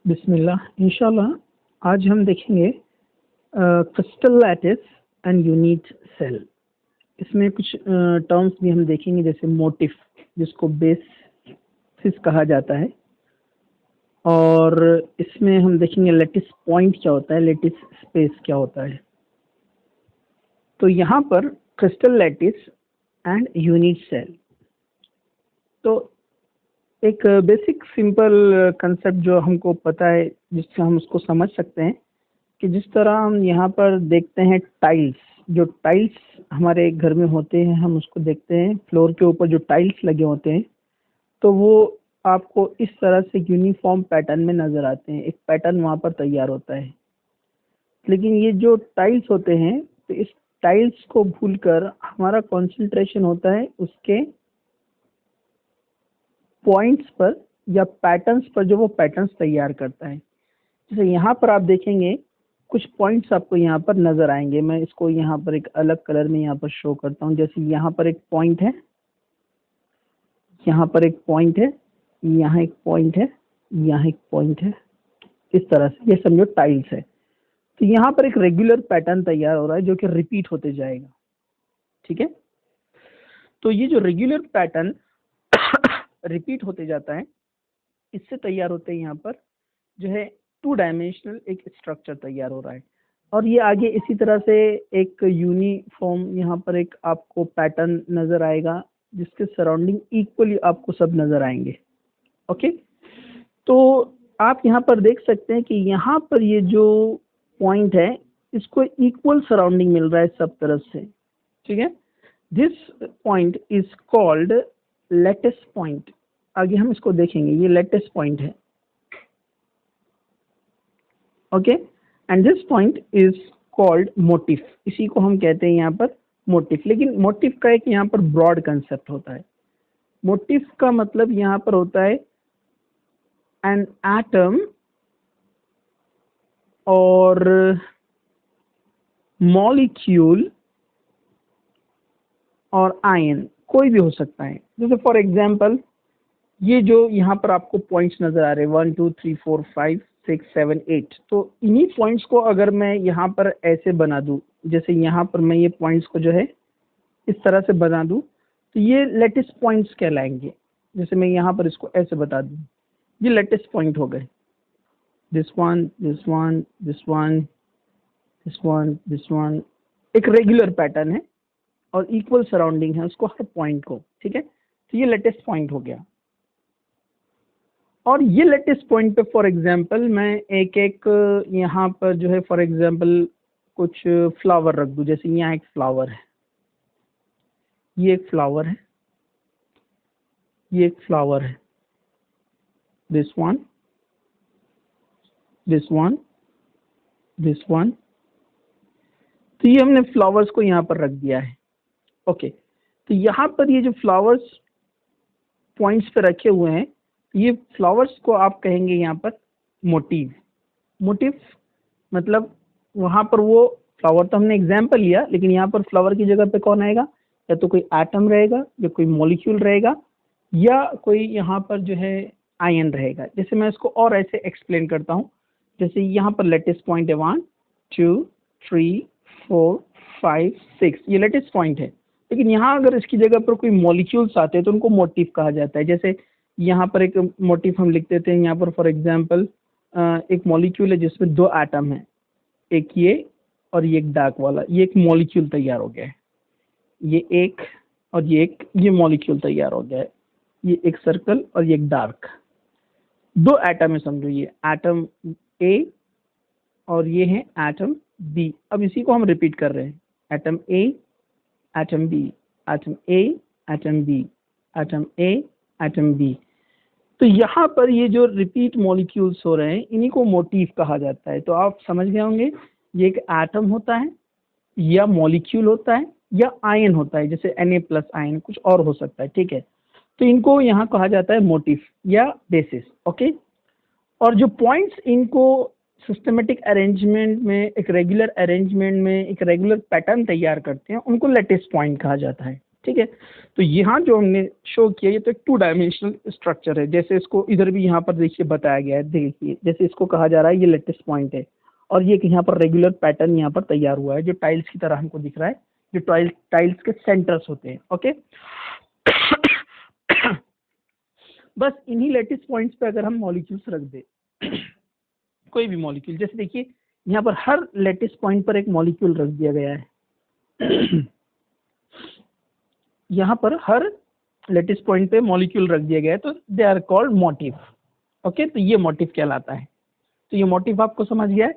बिस्मिल्लाह। इंशाल्लाह आज हम देखेंगे crystal lattice and unit cell. इसमें कुछ टर्म्स भी हम देखेंगे, जैसे मोटिफ, जिसको बेसिस कहा जाता है, और इसमें हम देखेंगे लैटिस पॉइंट क्या होता है, लैटिस स्पेस क्या होता है। तो यहाँ पर crystal lattice and unit cell, तो एक बेसिक सिंपल कंसेप्ट जो हमको पता है, जिससे हम उसको समझ सकते हैं कि जिस तरह हम यहाँ पर देखते हैं टाइल्स, जो टाइल्स हमारे घर में होते हैं, हम उसको देखते हैं फ्लोर के ऊपर जो टाइल्स लगे होते हैं, तो वो आपको इस तरह से यूनिफॉर्म पैटर्न में नज़र आते हैं, एक पैटर्न वहाँ पर तैयार होता है। लेकिन ये जो टाइल्स होते हैं, तो इस टाइल्स को भूलकर हमारा कंसंट्रेशन होता है उसके पॉइंट्स पर या पैटर्न्स पर, जो वो पैटर्न्स तैयार करता है। जैसे यहाँ पर आप देखेंगे कुछ पॉइंट्स आपको यहाँ पर नजर आएंगे। मैं इसको यहाँ पर एक अलग कलर में यहाँ पर शो करता हूँ। जैसे यहाँ पर एक पॉइंट है, यहाँ पर एक पॉइंट है, यहाँ एक पॉइंट है, यहाँ एक पॉइंट है। इस तरह से ये समझो टाइल्स है। तो यहाँ पर एक रेगुलर पैटर्न तैयार हो रहा है जो कि रिपीट होते जाएगा। ठीक है, तो ये जो रेगुलर पैटर्न रिपीट होते जाता है, इससे तैयार होते हैं यहाँ पर जो है 2 डायमेंशनल एक स्ट्रक्चर तैयार हो रहा है। और ये आगे इसी तरह से एक यूनिफॉर्म यहाँ पर एक आपको पैटर्न नजर आएगा, जिसके सराउंडिंग इक्वली आपको सब नजर आएंगे। ओके, तो आप यहाँ पर देख सकते हैं कि यहाँ पर ये जो पॉइंट है, इसको इक्वल सराउंडिंग मिल रहा है सब तरफ से। ठीक है, this point is called lattice point. आगे हम इसको देखेंगे, ये लैटिस पॉइंट है। Okay, and this point is called motif. इसी को हम कहते हैं यहाँ पर मोटिफ। लेकिन मोटिफ का एक यहाँ पर ब्रॉड कंसेप्ट होता है। मोटिफ का मतलब यहाँ पर होता है एन एटम और मॉलिक्यूल और आयन, कोई भी हो सकता है। जैसे फॉर एग्जाम्पल ये जो यहाँ पर आपको पॉइंट्स नजर आ रहे हैं 1 2 3 4 5 6 7 8, तो इन्हीं पॉइंट्स को अगर मैं यहाँ पर ऐसे बना दूं, जैसे यहाँ पर मैं ये पॉइंट्स को जो है इस तरह से बना दूं, तो ये लैटिस पॉइंट्स कहलाएंगे। जैसे मैं यहाँ पर इसको ऐसे बता दूं, ये लैटिस पॉइंट हो गए। This one, this one, this one, this one, this one, एक रेगुलर पैटर्न है और इक्वल सराउंडिंग है उसको, हर पॉइंट को। ठीक है, तो ये लैटिस पॉइंट हो गया। और ये लैटिस पॉइंट पे फॉर एग्जांपल मैं एक एक यहाँ पर जो है फॉर एग्जांपल कुछ फ्लावर रख दूं। जैसे यहाँ एक फ्लावर है, ये एक फ्लावर है, ये एक फ्लावर है, this one, this one, this one. तो ये हमने फ्लावर्स को यहाँ पर रख दिया है। ओके, तो यहाँ पर ये जो फ्लावर्स पॉइंट्स पे रखे हुए हैं, ये फ्लावर्स को आप कहेंगे यहाँ पर मोटिव। मोटिव मतलब वहाँ पर वो फ्लावर तो हमने एग्जाम्पल लिया, लेकिन यहाँ पर फ्लावर की जगह पे कौन आएगा? या तो कोई एटम रहेगा, या कोई मॉलिक्यूल रहेगा, या कोई यहाँ पर जो है आयन रहेगा। जैसे मैं इसको और ऐसे एक्सप्लेन करता हूँ। जैसे यहाँ पर लैटिस पॉइंट है 1 2 3 4 5 6, ये लैटिस पॉइंट है। लेकिन यहाँ अगर इसकी जगह पर कोई मॉलिक्यूल्स आते हैं तो उनको मोटिव कहा जाता है। जैसे यहाँ पर एक मोटिव हम लिख देते हैं, यहाँ पर फॉर एग्जाम्पल एक मॉलिक्यूल है जिसमें 2 एटम है, एक ये और ये एक डार्क वाला, ये एक मॉलिक्यूल तैयार हो गया है। ये एक और ये एक, ये मॉलिक्यूल तैयार हो गया है। ये एक सर्कल और ये एक डार्क, 2 एटम है समझो, ये एटम ए और ये है एटम बी। अब इसी को हम रिपीट कर रहे हैं, atom A, atom B, atom A, atom B, atom A, atom B. तो यहाँ पर ये जो रिपीट मॉलिक्यूल्स हो रहे हैं, इन्हीं को मोटिव कहा जाता है। तो आप समझ गए होंगे, ये एक एटम होता है, या मॉलिक्यूल होता है, या आयन होता है, जैसे Na+ आयन, कुछ और हो सकता है। ठीक है, तो इनको यहाँ कहा जाता है मोटिव या बेसिस। ओके, और जो पॉइंट्स इनको सिस्टमेटिक अरेंजमेंट में, एक रेगुलर अरेंजमेंट में एक रेगुलर पैटर्न तैयार करते हैं, उनको लैटिस पॉइंट कहा जाता है। ठीक है। तो यहाँ जो हमने शो किया ये तो एक 2 डायमेंशनल स्ट्रक्चर है, जैसे इसको इधर भी यहाँ पर देखिए बताया गया है, देखिए जैसे इसको कहा जा रहा है ये लेटिस पॉइंट है और ये यहाँ पर रेगुलर पैटर्न यहाँ पर तैयार हुआ है जो टाइल्स की तरह हमको दिख रहा है, जो टाइल्स के सेंटर्स होते हैं। ओके बस इन्हीं लेटिस पॉइंट्स पे अगर हम मॉलिक्यूल्स रख दे कोई भी मॉलिक्यूल, जैसे देखिए यहाँ पर हर लेटिस पॉइंट पर एक मॉलिक्यूल रख दिया गया है यहाँ पर हर लेटिस पॉइंट पे मॉलिक्यूल रख दिया गया है, तो they are called motif. Okay, तो ये मोटिव कहलाता है। तो ये मोटिव आपको समझ गया है।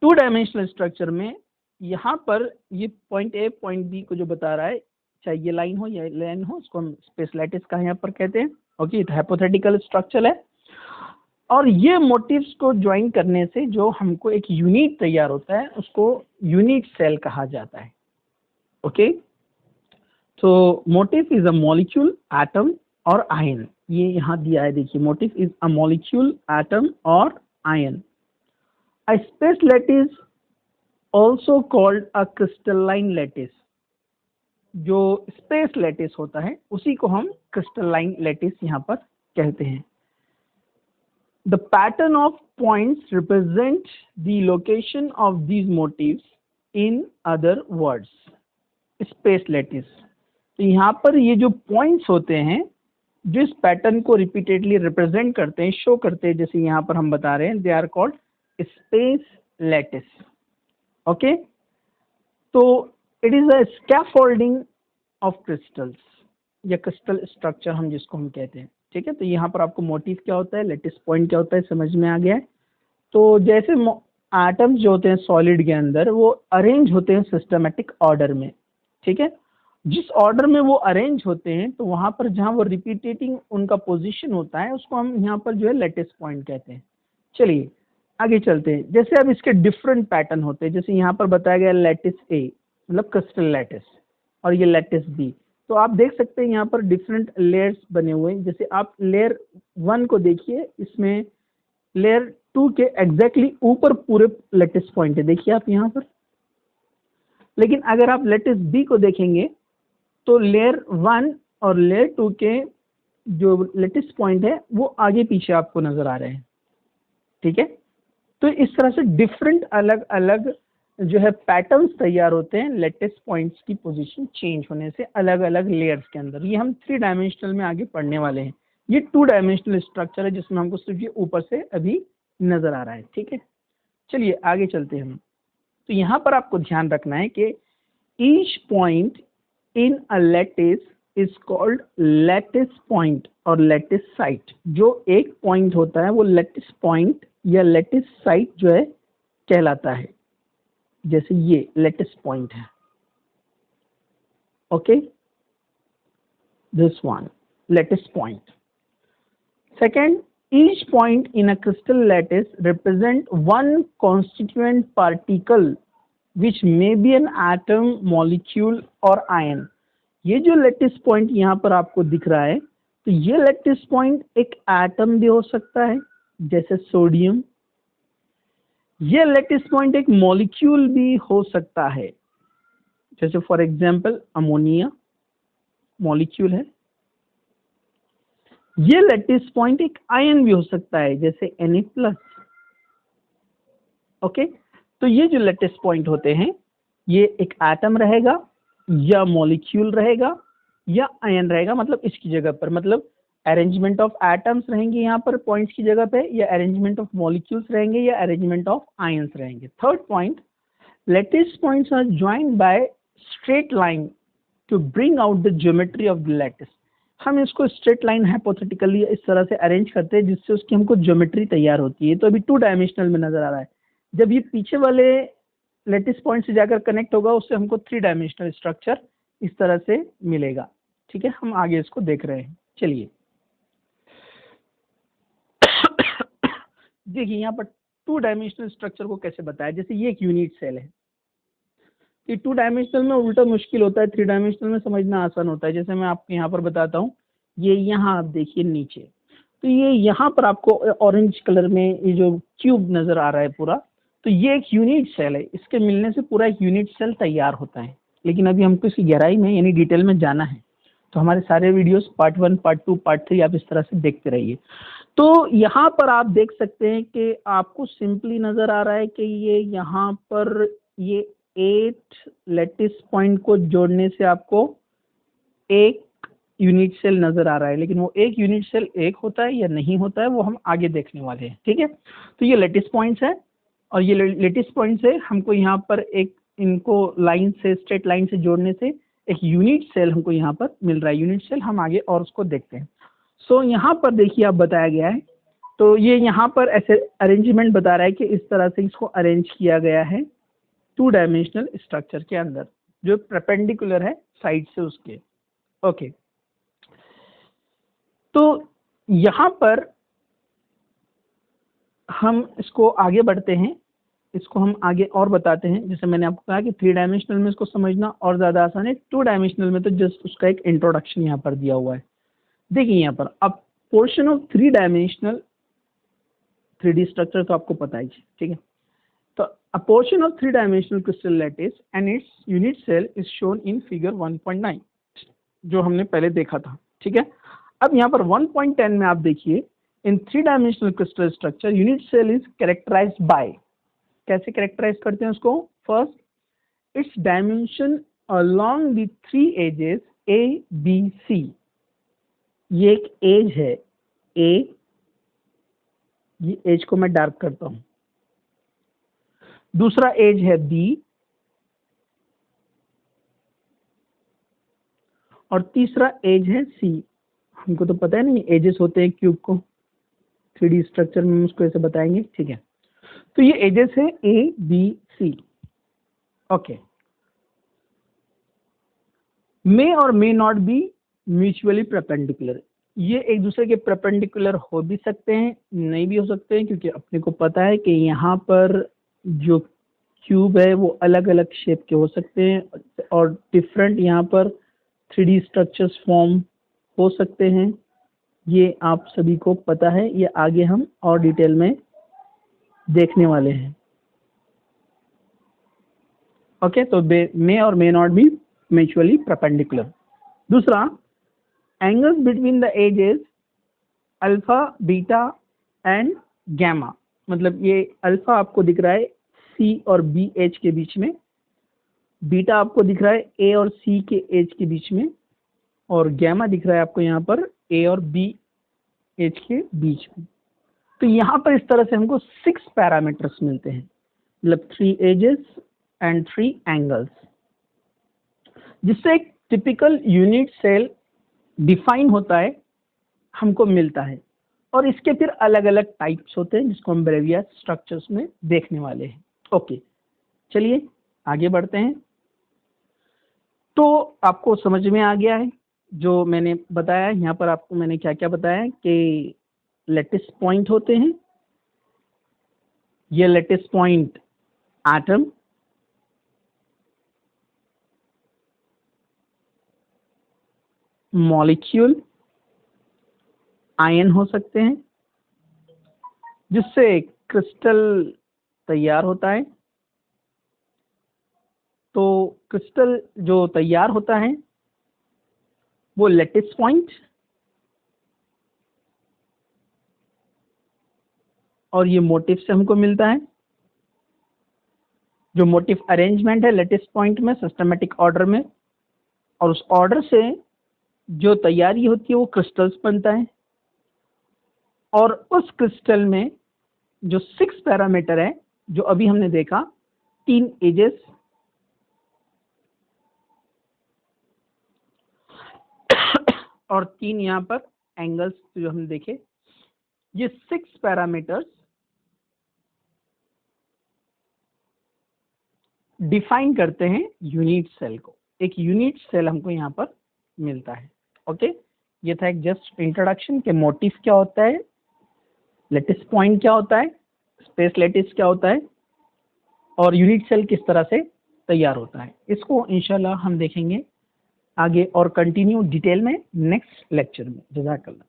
2 डायमेंशनल स्ट्रक्चर में यहाँ पर ये पॉइंट ए पॉइंट बी को जो बता रहा है, चाहे ये लाइन हो या लाइन हो, उसको हम स्पेस लैटिस का यहाँ पर कहते हैं। ओके, ये हाइपोथेटिकल स्ट्रक्चर है और ये मोटिव्स को ज्वाइन करने से जो हमको एक यूनिट तैयार होता है उसको यूनिट सेल कहा जाता है। ओके, तो motive is a molecule, atom और आयन, ये यहाँ दिया है, देखिए motive is a molecule, atom और ion. A space lattice also called a crystalline lattice, जो स्पेस लैटिस होता है उसी को हम क्रिस्टलाइन लैटिस यहाँ पर कहते हैं। The pattern of points represent the location of these motifs, in other words, space lattice। तो यहाँ पर ये जो पॉइंट्स होते हैं जो इस पैटर्न को रिपीटेडली रिप्रेजेंट करते हैं, शो करते हैं, जैसे यहाँ पर हम बता रहे हैं, they are called space lattice. Okay, तो it is a scaffolding of crystals या क्रिस्टल स्ट्रक्चर हम जिसको हम कहते हैं। ठीक है, तो यहाँ पर आपको मोटिव क्या होता है, लेटिस पॉइंट क्या होता है, समझ में आ गया है। तो जैसे एटम्स जो होते हैं सॉलिड के अंदर वो अरेंज होते हैं सिस्टमेटिक ऑर्डर में। ठीक है, जिस ऑर्डर में वो अरेंज होते हैं तो वहाँ पर जहाँ वो रिपीटेटिंग उनका पोजीशन होता है उसको हम यहाँ पर जो है लेटिस पॉइंट कहते हैं। चलिए आगे चलते हैं। जैसे अब इसके डिफरेंट पैटर्न होते हैं, जैसे यहाँ पर बताया गया लेटिस ए मतलब क्रिस्टल लेटिस और ये लेटिस बी, तो आप देख सकते हैं यहाँ पर डिफरेंट लेयर्स बने हुए हैं। जैसे आप लेयर 1 को देखिए, इसमें लेयर 2 के एग्जैक्टली ऊपर पूरे लेटिस पॉइंट है, देखिए आप यहाँ पर। लेकिन अगर आप लेटिस बी को देखेंगे तो लेयर 1 और लेयर 2 के जो लेटिस पॉइंट है वो आगे पीछे आपको नजर आ रहे हैं। ठीक है, तो इस तरह से डिफरेंट अलग अलग जो है पैटर्न्स तैयार होते हैं लेटिस पॉइंट्स की पोजीशन चेंज होने से अलग अलग लेयर्स के अंदर। ये हम 3 डायमेंशनल में आगे पढ़ने वाले हैं। ये 2 डायमेंशनल स्ट्रक्चर है जिसमें हमको सिर्फ ये ऊपर से अभी नजर आ रहा है। ठीक है, चलिए आगे चलते हैं हम। तो यहाँ पर आपको ध्यान रखना है कि each point in a lattice is called lattice point और लैटिस साइट। जो एक पॉइंट होता है वो लैटिस पॉइंट या लैटिस साइट जो है कहलाता है। जैसे ये लैटिस पॉइंट है। Okay, this one lattice point. Second, each point in a crystal lattice represent one constituent particle which may be an atom, molecule or ion। ये जो लैटिस पॉइंट यहाँ पर आपको दिख रहा है, तो ये लैटिस पॉइंट एक एटम भी हो सकता है जैसे सोडियम। ये लैटिस पॉइंट एक मॉलिक्यूल भी हो सकता है, जैसे फॉर एग्जांपल अमोनिया मॉलिक्यूल है। ये लैटिस पॉइंट एक आयन भी हो सकता है जैसे Na+। ओके, तो ये जो लैटिस पॉइंट होते हैं ये एक एटम रहेगा या मॉलिक्यूल रहेगा या आयन रहेगा, मतलब इसकी जगह पर, मतलब अरेंजमेंट ऑफ एटम्स रहेंगे यहाँ पर पॉइंट्स की जगह पे, या अरेंजमेंट ऑफ मॉलिक्यूल्स रहेंगे या अरेंजमेंट ऑफ आयंस रहेंगे। Third point, lattice points are joined by straight line to bring out the geometry of the lattice. हम इसको स्ट्रेट लाइन हाइपोथेटिकली इस तरह से अरेंज करते हैं जिससे उसकी हमको ज्योमेट्री तैयार होती है। तो अभी 2 डायमेंशनल में नजर आ रहा है, जब ये पीछे वाले लैटिस पॉइंट से जाकर कनेक्ट होगा उससे हमको 3 डायमेंशनल स्ट्रक्चर इस तरह से मिलेगा। ठीक है, हम आगे इसको देख रहे हैं। चलिए देखिए यहाँ पर 2 डायमेंशनल स्ट्रक्चर को कैसे बताया। जैसे ये एक यूनिट सेल है, ये 2 डायमेंशनल में उल्टा मुश्किल होता है, 3 डायमेंशनल में समझना आसान होता है। जैसे मैं आपको यहाँ पर बताता हूँ, ये यहाँ आप देखिए नीचे, तो ये यहाँ पर आपको ऑरेंज कलर में ये जो क्यूब नजर आ रहा है पूरा, तो ये एक यूनिट सेल है। इसके मिलने से पूरा एक यूनिट सेल तैयार होता है। लेकिन अभी हमको इसकी गहराई में यानी डिटेल में जाना है, तो हमारे सारे वीडियोस पार्ट 1, पार्ट 2, पार्ट 3 आप इस तरह से देखते रहिए। तो यहाँ पर आप देख सकते हैं कि आपको सिंपली नज़र आ रहा है कि ये यहाँ पर ये 8 लैटिस पॉइंट को जोड़ने से आपको एक यूनिट सेल नज़र आ रहा है, लेकिन वो एक यूनिट सेल एक होता है या नहीं होता है वो हम आगे देखने वाले हैं, ठीक है। तो ये लैटिस पॉइंट्स है और ये लैटिस पॉइंट से हमको यहाँ पर एक इनको लाइन से स्ट्रेट लाइन से जोड़ने से एक यूनिट सेल हमको यहाँ पर मिल रहा है। यूनिट सेल हम आगे और उसको देखते हैं। सो यहाँ पर देखिए आप बताया गया है, तो ये यहाँ पर ऐसे अरेंजमेंट बता रहा है कि इस तरह से इसको अरेंज किया गया है 2 डायमेंशनल स्ट्रक्चर के अंदर जो परपेंडिकुलर है साइड से उसके। ओके, तो यहाँ पर हम इसको आगे बढ़ते हैं, इसको हम आगे और बताते हैं। जैसे मैंने आपको कहा कि 3 डायमेंशनल में इसको समझना और ज़्यादा आसान है, 2 डायमेंशनल में तो जस्ट उसका एक इंट्रोडक्शन यहाँ पर दिया हुआ है। देखिए यहाँ पर अब portion of 3 dimensional 3D structure तो आपको पता ही है, ठीक है। तो a portion of 3 dimensional crystal lattice and its unit cell is shown in figure 1.9 जो हमने पहले देखा था, ठीक है। अब यहाँ पर 1.10 में आप देखिए, in 3 dimensional crystal structure unit cell is characterized by, कैसे कैरेक्टराइज करते हैं उसको, first its dimension along the 3 axes A B C, ये एक एज है A, ये एज को मैं डार्क करता हूं। दूसरा एज है B और तीसरा एज है C। हमको तो पता है नहीं एजेस होते हैं क्यूब को, 3D स्ट्रक्चर में उसको ऐसे बताएंगे, ठीक है। तो ये एजेस है A B C। ओके, मे और may not be mutually perpendicular, ये एक दूसरे के परपेंडिकुलर हो भी सकते हैं, नहीं भी हो सकते हैं, क्योंकि अपने को पता है कि यहाँ पर जो क्यूब है वो अलग अलग शेप के हो सकते हैं और डिफरेंट यहाँ पर 3D स्ट्रक्चर्स फॉर्म हो सकते हैं, ये आप सभी को पता है। ये आगे हम और डिटेल में देखने वाले हैं। ओके, तो मे और may not be mutually perpendicular. दूसरा, angles between the axes alpha, beta and gamma, मतलब ये अल्फा आपको दिख रहा है C और B एज के बीच में, बीटा आपको दिख रहा है A और C के एज के बीच में, और गैमा दिख रहा है आपको यहाँ पर A और B एज के बीच में। तो यहाँ पर इस तरह से हमको 6 पैरामीटर्स मिलते हैं, मतलब 3 एजेस एंड 3 एंगल्स, जिससे एक टिपिकल यूनिट सेल डिफाइन होता है, हमको मिलता है। और इसके फिर अलग अलग टाइप्स होते हैं जिसको हम ब्रेवियर स्ट्रक्चर्स में देखने वाले हैं। ओके, चलिए आगे बढ़ते हैं। तो आपको समझ में आ गया है जो मैंने बताया। यहाँ पर आपको मैंने क्या क्या बताया कि लैटिस पॉइंट होते हैं, ये lattice point atom, molecule, ion हो सकते हैं, जिससे क्रिस्टल तैयार होता है। तो क्रिस्टल जो तैयार होता है वो लैटिस पॉइंट और ये मोटिव से हमको मिलता है। जो मोटिव अरेंजमेंट है लैटिस पॉइंट में सिस्टमेटिक ऑर्डर में, और उस ऑर्डर से जो तैयारी होती है वो क्रिस्टल्स बनता है। और उस क्रिस्टल में जो 6 पैरामीटर है जो अभी हमने देखा, 3 एजेस और 3 यहाँ पर एंगल्स जो हमने देखे, ये 6 पैरामीटर्स डिफाइन करते हैं यूनिट सेल को। एक यूनिट सेल हमको यहाँ पर मिलता है। ओके, ये था एक जस्ट इंट्रोडक्शन के मोटिव क्या होता है, लैटिस पॉइंट क्या होता है, स्पेस लैटिस क्या होता है, और यूनिट सेल किस तरह से तैयार होता है। इसको इंशाल्लाह हम देखेंगे आगे और कंटिन्यू डिटेल में नेक्स्ट लेक्चर में। जज़ाकल्लाह।